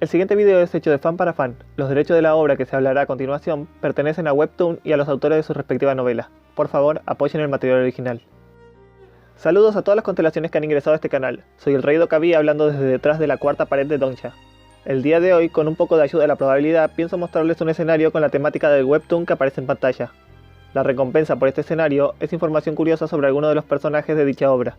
El siguiente video es hecho de fan para fan. Los derechos de la obra que se hablará a continuación pertenecen a Webtoon y a los autores de sus respectivas novelas. Por favor, apoyen el material original. Saludos a todas las constelaciones que han ingresado a este canal. Soy el Rey Dokkaebi hablando desde detrás de la cuarta pared de Dongcha. El día de hoy, con un poco de ayuda de la probabilidad, pienso mostrarles un escenario con la temática del Webtoon que aparece en pantalla. La recompensa por este escenario es información curiosa sobre algunos de los personajes de dicha obra.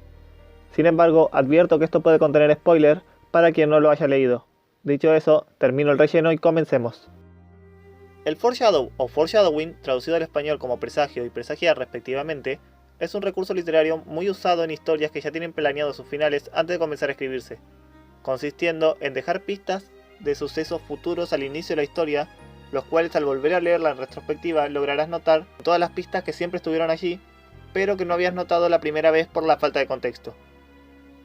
Sin embargo, advierto que esto puede contener spoiler para quien no lo haya leído. Dicho eso, termino el relleno y comencemos. El foreshadow o foreshadowing, traducido al español como presagio y presagiar respectivamente, es un recurso literario muy usado en historias que ya tienen planeados sus finales antes de comenzar a escribirse, consistiendo en dejar pistas de sucesos futuros al inicio de la historia, los cuales al volver a leerla en retrospectiva lograrás notar todas las pistas que siempre estuvieron allí, pero que no habías notado la primera vez por la falta de contexto.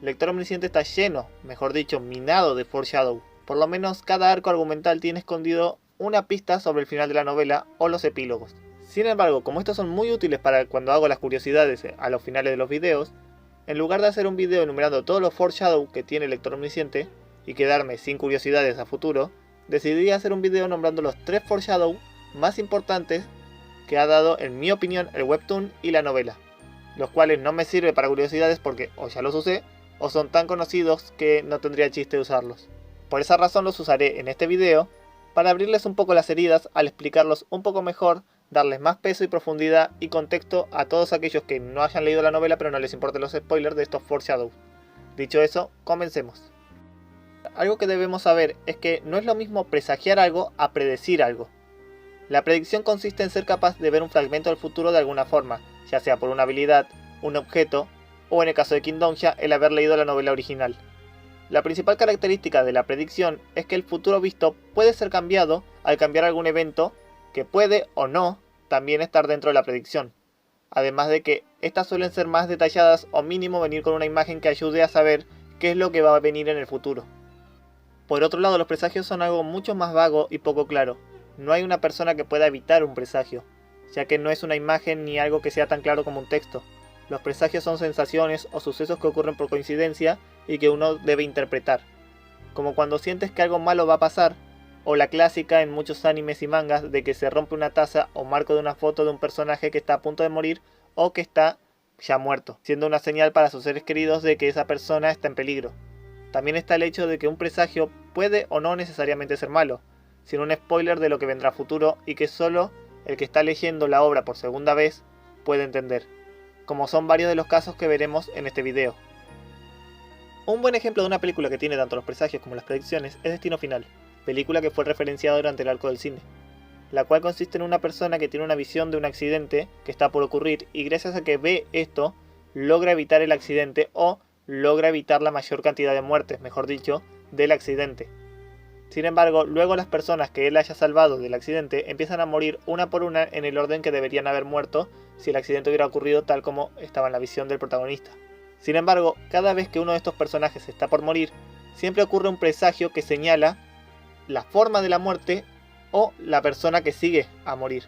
Lector Omnisciente está lleno, mejor dicho, minado de foreshadow. Por lo menos cada arco argumental tiene escondido una pista sobre el final de la novela o los epílogos. Sin embargo, como estos son muy útiles para cuando hago las curiosidades a los finales de los videos, en lugar de hacer un video enumerando todos los foreshadow que tiene el Lector Omnisciente y quedarme sin curiosidades a futuro, decidí hacer un video nombrando los 3 foreshadow más importantes que ha dado, en mi opinión, el Webtoon y la novela, los cuales no me sirven para curiosidades porque o ya los usé o son tan conocidos que no tendría chiste usarlos. Por esa razón los usaré en este video para abrirles un poco las heridas al explicarlos un poco mejor, darles más peso y profundidad y contexto a todos aquellos que no hayan leído la novela pero no les importen los spoilers de estos foreshadow. Dicho eso, comencemos. Algo que debemos saber es que no es lo mismo presagiar algo a predecir algo. La predicción consiste en ser capaz de ver un fragmento del futuro de alguna forma, ya sea por una habilidad, un objeto o en el caso de King Dongcha el haber leído la novela original. La principal característica de la predicción es que el futuro visto puede ser cambiado al cambiar algún evento que puede o no también estar dentro de la predicción. Además de que estas suelen ser más detalladas o mínimo venir con una imagen que ayude a saber qué es lo que va a venir en el futuro. Por otro lado, los presagios son algo mucho más vago y poco claro. No hay una persona que pueda evitar un presagio, ya que no es una imagen ni algo que sea tan claro como un texto. Los presagios son sensaciones o sucesos que ocurren por coincidencia y que uno debe interpretar, como cuando sientes que algo malo va a pasar, o la clásica en muchos animes y mangas de que se rompe una taza o marco de una foto de un personaje que está a punto de morir o que está ya muerto, siendo una señal para sus seres queridos de que esa persona está en peligro. También está el hecho de que un presagio puede o no necesariamente ser malo, sino un spoiler de lo que vendrá a futuro y que solo el que está leyendo la obra por segunda vez puede entender, como son varios de los casos que veremos en este video. Un buen ejemplo de una película que tiene tanto los presagios como las predicciones es Destino Final, película que fue referenciada durante el arco del cine, la cual consiste en una persona que tiene una visión de un accidente que está por ocurrir y gracias a que ve esto, logra evitar el accidente o logra evitar la mayor cantidad de muertes, mejor dicho, del accidente. Sin embargo, luego las personas que él haya salvado del accidente empiezan a morir una por una en el orden que deberían haber muerto si el accidente hubiera ocurrido tal como estaba en la visión del protagonista. Sin embargo, cada vez que uno de estos personajes está por morir, siempre ocurre un presagio que señala la forma de la muerte o la persona que sigue a morir.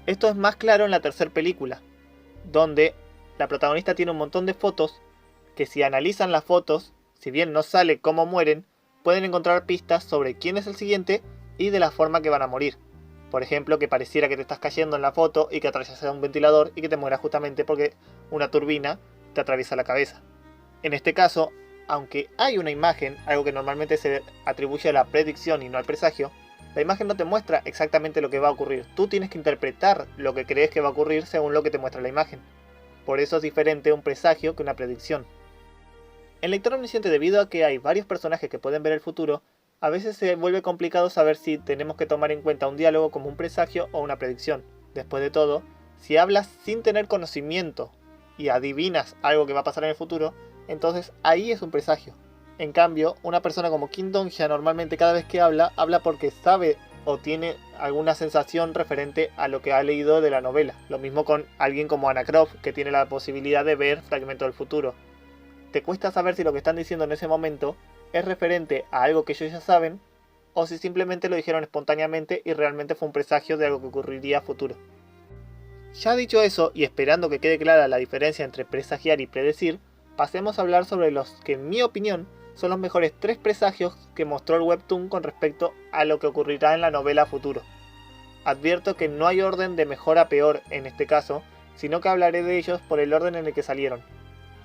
Esto es más claro en la tercera película, donde la protagonista tiene un montón de fotos que si analizan las fotos, si bien no sale cómo mueren, pueden encontrar pistas sobre quién es el siguiente y de la forma que van a morir. Por ejemplo, que pareciera que te estás cayendo en la foto y que atraviesas un ventilador y que te mueras justamente porque una turbina te atraviesa la cabeza. En este caso, aunque hay una imagen, algo que normalmente se atribuye a la predicción y no al presagio, la imagen no te muestra exactamente lo que va a ocurrir. Tú tienes que interpretar lo que crees que va a ocurrir según lo que te muestra la imagen. Por eso es diferente un presagio que una predicción. En Lector Omnisciente, debido a que hay varios personajes que pueden ver el futuro, a veces se vuelve complicado saber si tenemos que tomar en cuenta un diálogo como un presagio o una predicción. Después de todo, si hablas sin tener conocimiento y adivinas algo que va a pasar en el futuro, entonces ahí es un presagio. En cambio, una persona como King Dongcha normalmente cada vez que habla porque sabe o tiene alguna sensación referente a lo que ha leído de la novela. Lo mismo con alguien como Anna Croft, que tiene la posibilidad de ver fragmentos del futuro. Te cuesta saber si lo que están diciendo en ese momento es referente a algo que ellos ya saben o si simplemente lo dijeron espontáneamente y realmente fue un presagio de algo que ocurriría a futuro. Ya dicho eso y esperando que quede clara la diferencia entre presagiar y predecir, pasemos a hablar sobre los que en mi opinión son los mejores 3 presagios que mostró el webtoon con respecto a lo que ocurrirá en la novela a futuro. Advierto que no hay orden de mejor a peor en este caso, sino que hablaré de ellos por el orden en el que salieron.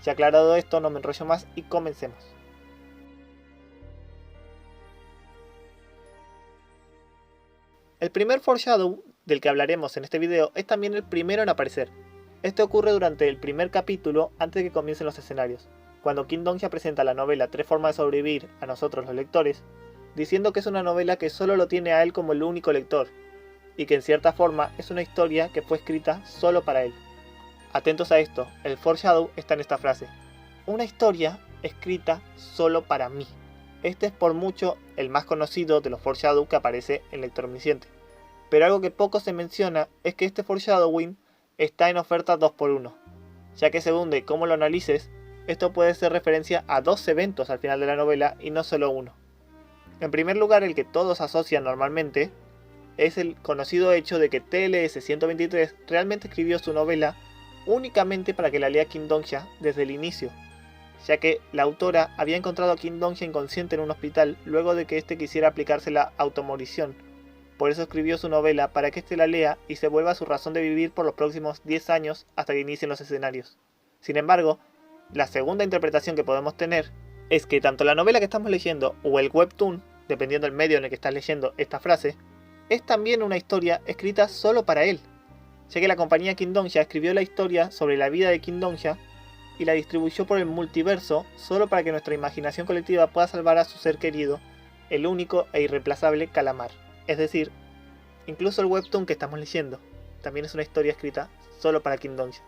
Ya aclarado esto, no me enrollo más y comencemos. El primer foreshadow del que hablaremos en este video es también el primero en aparecer. Este ocurre durante el primer capítulo antes de que comiencen los escenarios, cuando Kim Dong-hya presenta la novela 3 formas de sobrevivir a nosotros los lectores, diciendo que es una novela que solo lo tiene a él como el único lector, y que en cierta forma es una historia que fue escrita solo para él. Atentos a esto, el foreshadow está en esta frase: una historia escrita solo para mí. Este es por mucho el más conocido de los foreshadow que aparece en Lector Omnisciente. Pero algo que poco se menciona es que este foreshadowing está en oferta 2x1, ya que según de cómo lo analices, esto puede ser referencia a 2 eventos al final de la novela y no solo uno. En primer lugar, el que todos asocian normalmente es el conocido hecho de que TLS 123 realmente escribió su novela únicamente para que la lea Kim Dong-hya desde el inicio, ya que la autora había encontrado a Kim Dong-hya inconsciente en un hospital luego de que éste quisiera aplicarse la automorición. Por eso escribió su novela para que éste la lea y se vuelva su razón de vivir por los próximos 10 años hasta que inicien los escenarios. Sin embargo, la segunda interpretación que podemos tener es que tanto la novela que estamos leyendo o el webtoon, dependiendo del medio en el que estás leyendo esta frase, es también una historia escrita solo para él, ya que la compañía Kim Dong-hya escribió la historia sobre la vida de Kim Dong-hya y la distribuyó por el multiverso solo para que nuestra imaginación colectiva pueda salvar a su ser querido, el único e irreemplazable Calamar. Es decir, incluso el webtoon que estamos leyendo también es una historia escrita solo para Kim Dong-hya.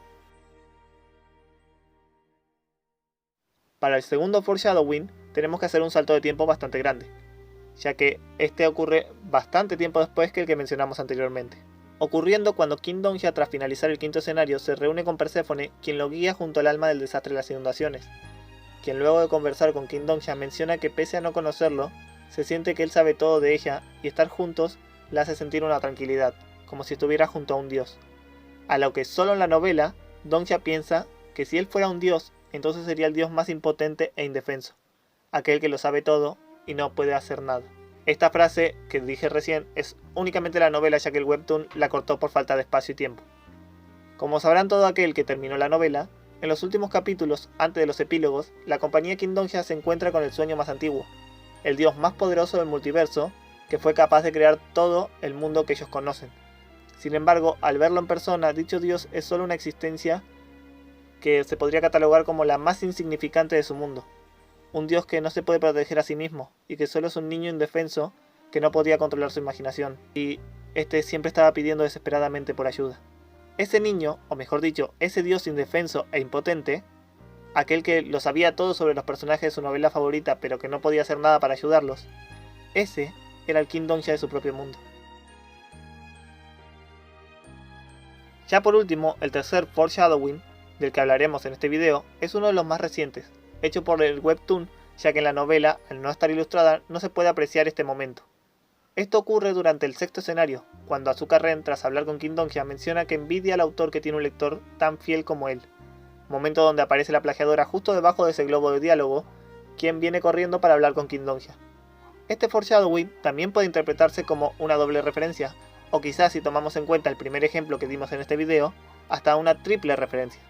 Para el segundo foreshadowing tenemos que hacer un salto de tiempo bastante grande, ya que este ocurre bastante tiempo después que el que mencionamos anteriormente, ocurriendo cuando Kim Dong-hya, tras finalizar el quinto escenario, se reúne con Perséfone, quien lo guía junto al alma del desastre de las inundaciones, quien luego de conversar con Kim Dong-hya menciona que pese a no conocerlo, se siente que él sabe todo de ella y estar juntos la hace sentir una tranquilidad, como si estuviera junto a un dios. A lo que solo en la novela, Dong-hya piensa que si él fuera un dios, entonces sería el dios más impotente e indefenso, aquel que lo sabe todo y no puede hacer nada. Esta frase que dije recién es únicamente la novela, ya que el webtoon la cortó por falta de espacio y tiempo. Como sabrán todo aquel que terminó la novela, en los últimos capítulos, antes de los epílogos, la compañía Kim Dong-hya se encuentra con el sueño más antiguo, el dios más poderoso del multiverso, que fue capaz de crear todo el mundo que ellos conocen. Sin embargo, al verlo en persona, dicho dios es solo una existencia que se podría catalogar como la más insignificante de su mundo. Un dios que no se puede proteger a sí mismo, y que solo es un niño indefenso que no podía controlar su imaginación, y este siempre estaba pidiendo desesperadamente por ayuda. Ese niño, o mejor dicho, ese dios indefenso e impotente, aquel que lo sabía todo sobre los personajes de su novela favorita pero que no podía hacer nada para ayudarlos, ese era el Kim Dong-hya de su propio mundo. Ya por último, el tercer foreshadowing, del que hablaremos en este video, es uno de los más recientes, hecho por el webtoon, ya que en la novela, al no estar ilustrada, no se puede apreciar este momento. Esto ocurre durante el sexto escenario, cuando Asuka Ren, tras hablar con Kim Dong-hya, menciona que envidia al autor que tiene un lector tan fiel como él, momento donde aparece la plagiadora justo debajo de ese globo de diálogo, quien viene corriendo para hablar con Kim Dong-hya. Este foreshadowing también puede interpretarse como una doble referencia, o quizás, si tomamos en cuenta el primer ejemplo que dimos en este video, hasta una triple referencia.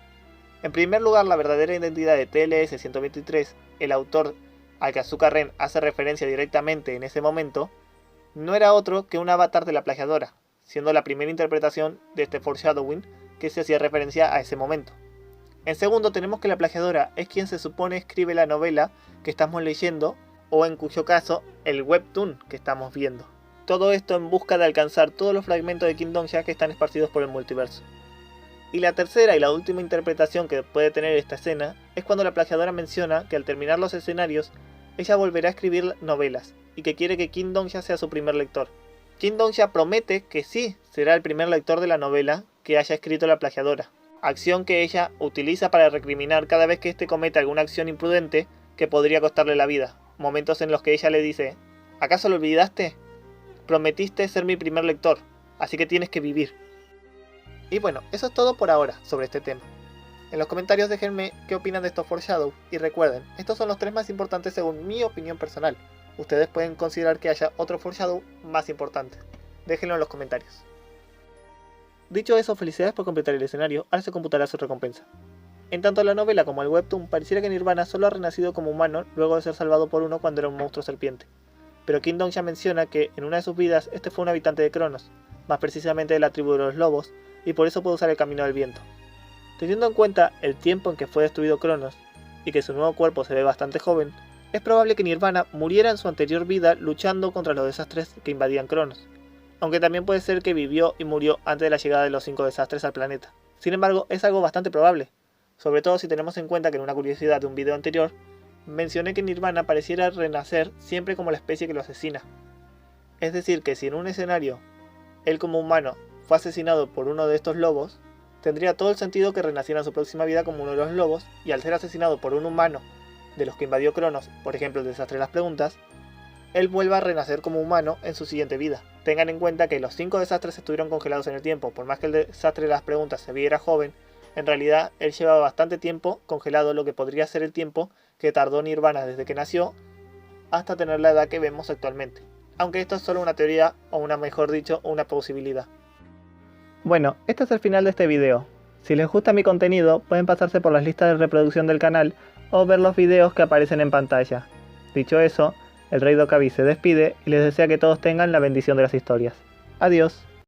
En primer lugar, la verdadera identidad de TLS 123, el autor al que Asuka Ren hace referencia directamente en ese momento, no era otro que un avatar de la plagiadora, siendo la primera interpretación de este foreshadowing que se hacía referencia a ese momento. En segundo, tenemos que la plagiadora es quien se supone escribe la novela que estamos leyendo, o en cuyo caso, el webtoon que estamos viendo. Todo esto en busca de alcanzar todos los fragmentos de Kim Dong-hya que están esparcidos por el multiverso. Y la tercera y la última interpretación que puede tener esta escena es cuando la plagiadora menciona que al terminar los escenarios, ella volverá a escribir novelas, y que quiere que Kim Dong-hya sea su primer lector. Kim Dong-hya promete que sí será el primer lector de la novela que haya escrito la plagiadora, acción que ella utiliza para recriminar cada vez que éste comete alguna acción imprudente que podría costarle la vida, momentos en los que ella le dice: ¿acaso lo olvidaste? Prometiste ser mi primer lector, así que tienes que vivir. Y bueno, eso es todo por ahora sobre este tema. En los comentarios déjenme qué opinan de estos foreshadow y recuerden, estos son los 3 más importantes según mi opinión personal. Ustedes pueden considerar que haya otro foreshadow más importante. Déjenlo en los comentarios. Dicho eso, felicidades por completar el escenario, ahora se computará su recompensa. En tanto la novela como el webtoon, pareciera que Nirvana solo ha renacido como humano luego de ser salvado por uno cuando era un monstruo serpiente. Pero Kingdom ya menciona que en una de sus vidas este fue un habitante de Cronos, más precisamente de la tribu de los lobos, y por eso puede usar el camino del viento. Teniendo en cuenta el tiempo en que fue destruido Cronos, y que su nuevo cuerpo se ve bastante joven, es probable que Nirvana muriera en su anterior vida luchando contra los desastres que invadían Cronos, aunque también puede ser que vivió y murió antes de la llegada de los 5 desastres al planeta. Sin embargo, es algo bastante probable, sobre todo si tenemos en cuenta que en una curiosidad de un video anterior, mencioné que Nirvana pareciera renacer siempre como la especie que lo asesina. Es decir, que si en un escenario, él como humano fue asesinado por uno de estos lobos, tendría todo el sentido que renaciera en su próxima vida como uno de los lobos, y al ser asesinado por un humano de los que invadió Cronos, por ejemplo el desastre de las preguntas, él vuelva a renacer como humano en su siguiente vida. Tengan en cuenta que los 5 desastres estuvieron congelados en el tiempo, por más que el desastre de las preguntas se viera joven, en realidad él llevaba bastante tiempo congelado, lo que podría ser el tiempo que tardó Nirvana desde que nació hasta tener la edad que vemos actualmente. Aunque esto es solo una teoría, o una mejor dicho, una posibilidad. Bueno, este es el final de este video. Si les gusta mi contenido, pueden pasarse por las listas de reproducción del canal o ver los videos que aparecen en pantalla. Dicho eso, el Rey Dokkaebi se despide y les desea que todos tengan la bendición de las historias. Adiós.